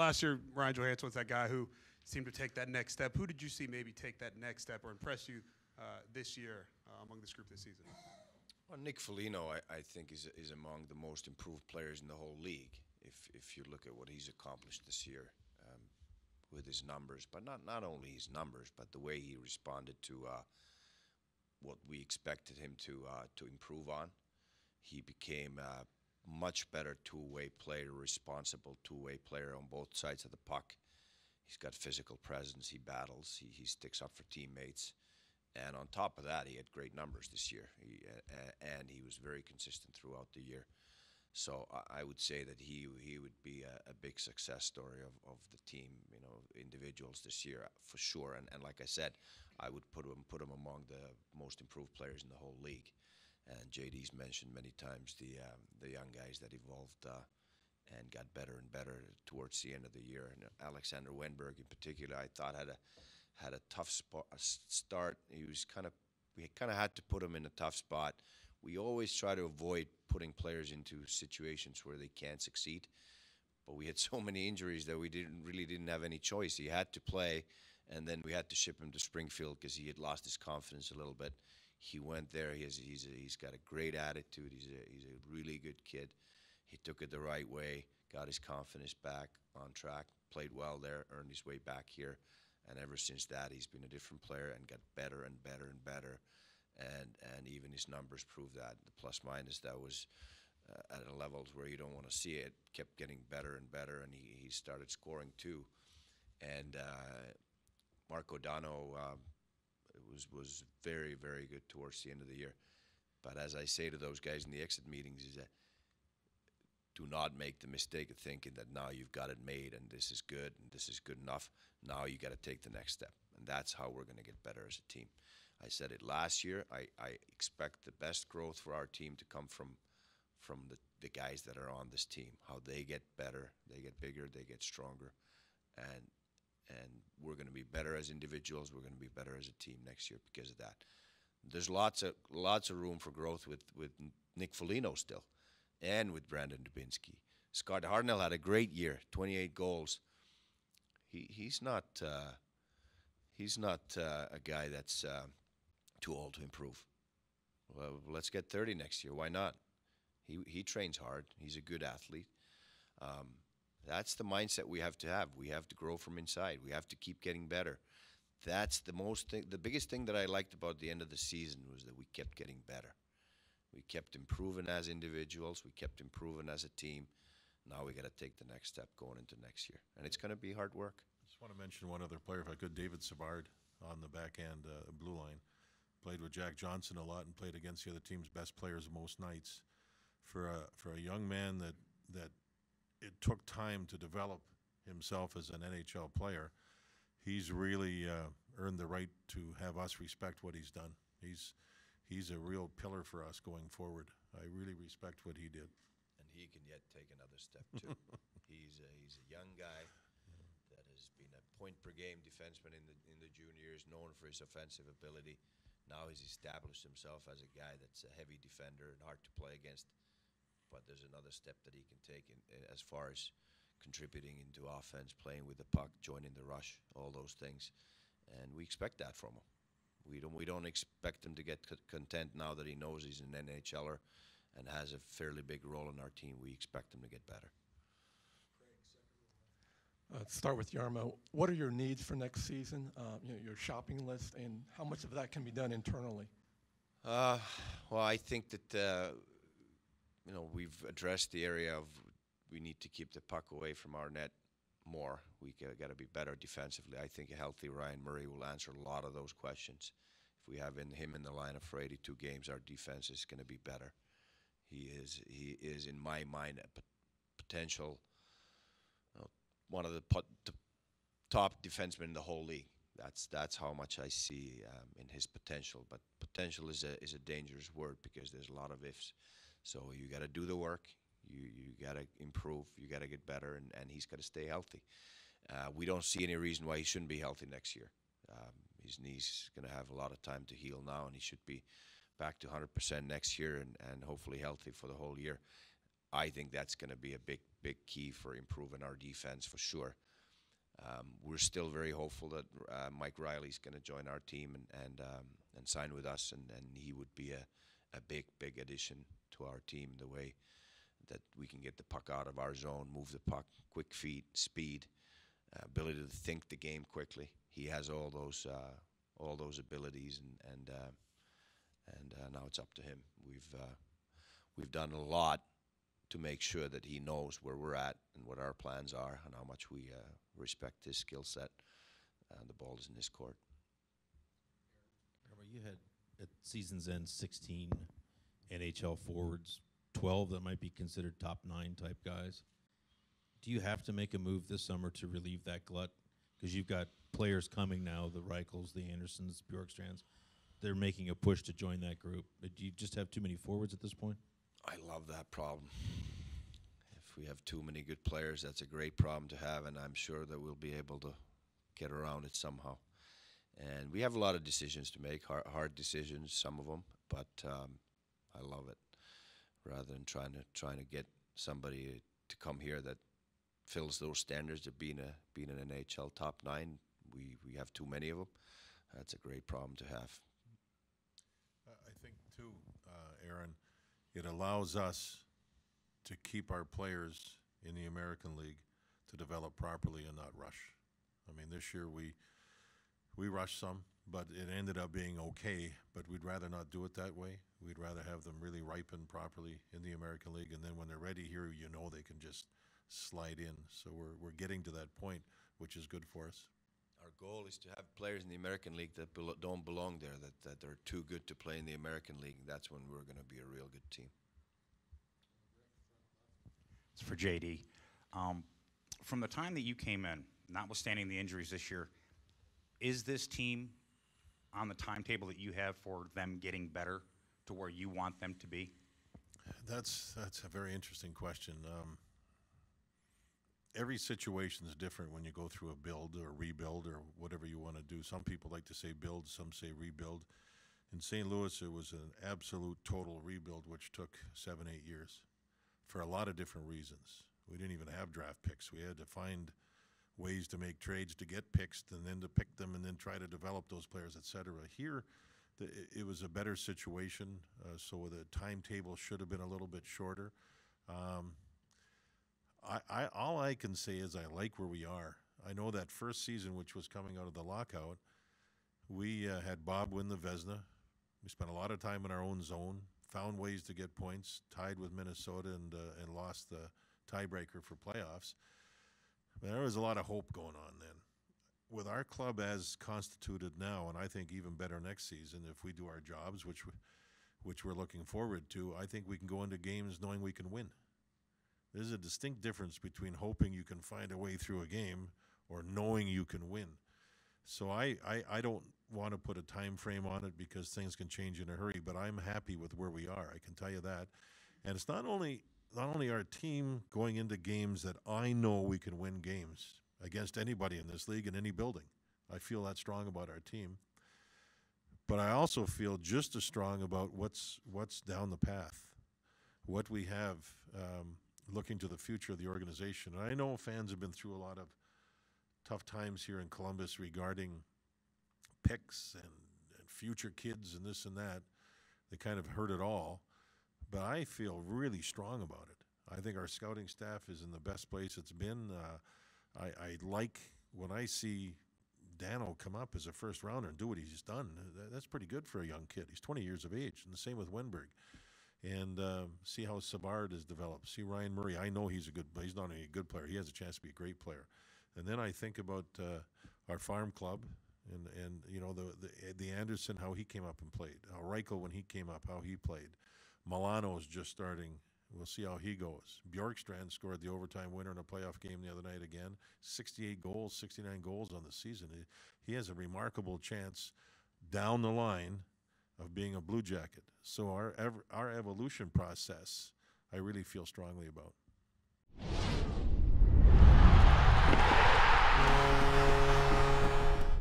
last year, Ryan Johansson was that guy who seemed to take that next step. Who did you see maybe take that next step or impress you this year among this group this season? Well, Nick Foligno, I think, is among the most improved players in the whole league. If you look at what he's accomplished this year with his numbers, but not only his numbers, but the way he responded to what we expected him to improve on. He became a much better two-way player, responsible two-way player on both sides of the puck. He's got physical presence. He battles. He sticks up for teammates. And on top of that, he had great numbers this year. And he was very consistent throughout the year. So I would say that he would be a big success story of the team, individuals this year for sure. And like I said, I would put him among the most improved players in the whole league. And JD's mentioned many times the young guys that evolved and got better and better towards the end of the year. And Alexander Wenberg in particular, I thought had a tough start. We kind of had to put him in a tough spot. We always try to avoid putting players into situations where they can't succeed. But we had so many injuries that we didn't have any choice. He had to play, and then we had to ship him to Springfield because he had lost his confidence a little bit. He went there. He's got a great attitude. He's a really good kid. He took it the right way, got his confidence back on track, played well there, earned his way back here. And ever since that, he's been a different player and got better and better and better. And even his numbers prove that. The plus-minus that was at a levels where you don't want to see it, kept getting better and better, and he started scoring too. And Mark O'Donoghue was very, very good towards the end of the year. But as I say to those guys in the exit meetings is that do not make the mistake of thinking that now you've got it made and this is good and this is good enough. Now you got to take the next step. And that's how we're going to get better as a team. I said it last year. I expect the best growth for our team to come from the guys that are on this team, how they get better, they get bigger, they get stronger. And we're going to be better as individuals. We're going to be better as a team next year because of that. There's lots of room for growth with Nick Foligno still, and with Brandon Dubinsky. Scott Hartnell had a great year, 28 goals. He's not a guy that's too old to improve. Well, let's get 30 next year. Why not? He trains hard. He's a good athlete. That's the mindset we have to have. We have to grow from inside. We have to keep getting better. That's the biggest thing that I liked about the end of the season was that we kept getting better. We kept improving as individuals. We kept improving as a team. Now we got to take the next step going into next year, and it's going to be hard work. I just want to mention one other player, if I could. David Savard on the back end, blue line, played with Jack Johnson a lot and played against the other team's best players most nights. For a young man that it took time to develop himself as an NHL player, he's really earned the right to have us respect what he's done. He's a real pillar for us going forward. I really respect what he did. And he can yet take another step too. He's a young guy that has been a point-per-game defenseman in the junior years, known for his offensive ability. Now he's established himself as a guy that's a heavy defender and hard to play against. But there's another step that he can take as far as contributing into offense, playing with the puck, joining the rush, all those things. And we expect that from him. We don't expect him to get content now that he knows he's an NHLer and has a fairly big role in our team. We expect him to get better. Let's start with Jarmo. What are your needs for next season, your shopping list, and how much of that can be done internally? Well, I think that we've addressed the area of we need to keep the puck away from our net more. We got to be better defensively. I think a healthy Ryan Murray will answer a lot of those questions. If we have him in the lineup for 82 games, our defense is going to be better. He is in my mind a potential one of the top defensemen in the whole league. That's how much I see in his potential. But potential is a dangerous word because there's a lot of ifs. So you got to do the work. You got to improve. You got to get better, and he's got to stay healthy. We don't see any reason why he shouldn't be healthy next year. His knee's going to have a lot of time to heal now, and he should be back to 100% next year and hopefully healthy for the whole year. I think that's going to be a big key for improving our defense for sure. We're still very hopeful that Mike Riley's going to join our team and sign with us, and he would be a big addition to our team, the way that we can get the puck out of our zone, move the puck, quick feet, speed, ability to think the game quickly. He has all those abilities, and now it's up to him. We've done a lot to make sure that he knows where we're at and what our plans are and how much we respect his skill set. The ball is in his court. You had at season's end 16 NHL forwards, 12 that might be considered top 9 type guys. Do you have to make a move this summer to relieve that glut? Because you've got players coming now, the Reichels, the Andersons, Bjorkstrands. They're making a push to join that group. Do you just have too many forwards at this point? I love that problem. If we have too many good players, that's a great problem to have, and I'm sure that we'll be able to get around it somehow. And we have a lot of decisions to make, hard decisions, some of them, but I love it. Rather than trying to get somebody to come here that fills those standards of being an NHL top 9, we have too many of them. That's a great problem to have. I think too, Aaron, it allows us to keep our players in the American League to develop properly and not rush. I mean, this year we rushed some, but it ended up being okay, but we'd rather not do it that way. We'd rather have them really ripen properly in the American League, and then when they're ready here, you know they can just slide in. So we're getting to that point, which is good for us. Our goal is to have players in the American League that don't belong there, that they're too good to play in the American League. That's when we're going to be a real good team. It's for JD. From the time that you came in, notwithstanding the injuries this year, is this team on the timetable that you have for them getting better to where you want them to be? That's a very interesting question. Every situation is different when you go through a build or rebuild or whatever you want to do. Some people like to say build, some say rebuild. In St. Louis, it was an absolute total rebuild, which took 7-8 years for a lot of different reasons. We didn't even have draft picks. We had to find ways to make trades to get picks and then to pick them and then try to develop those players, et cetera. Here, it was a better situation, so the timetable should have been a little bit shorter. All I can say is I like where we are. I know that first season, which was coming out of the lockout, we had Bob win the Vezina. We spent a lot of time in our own zone, found ways to get points, tied with Minnesota and lost the tiebreaker for playoffs. There was a lot of hope going on then. With our club as constituted now, and I think even better next season if we do our jobs, which we're looking forward to, I think we can go into games knowing we can win. There's a distinct difference between hoping you can find a way through a game or knowing you can win. So I don't want to put a time frame on it because things can change in a hurry, but I'm happy with where we are. I can tell you that. And it's not only our team going into games that I know we can win games against anybody in this league in any building. I feel that strong about our team. But I also feel just as strong about what's down the path, what we have looking to the future of the organization. And I know fans have been through a lot of tough times here in Columbus regarding picks and future kids and this and that. They kind of heard it all. But I feel really strong about it. I think our scouting staff is in the best place it's been. I like when I see Dano come up as a first rounder and do what he's done. That's pretty good for a young kid. He's 20 years of age, and the same with Wenberg. And see how Savard has developed. See Ryan Murray. I know he's he's not only a good player, he has a chance to be a great player. And then I think about our farm club and you know the Anderson, how he came up and played. Reichel, when he came up, how he played. Milano's just starting. We'll see how he goes. Bjorkstrand scored the overtime winner in a playoff game the other night again. 68 goals, 69 goals on the season. He has a remarkable chance down the line of being a Blue Jacket. So our evolution process, I really feel strongly about.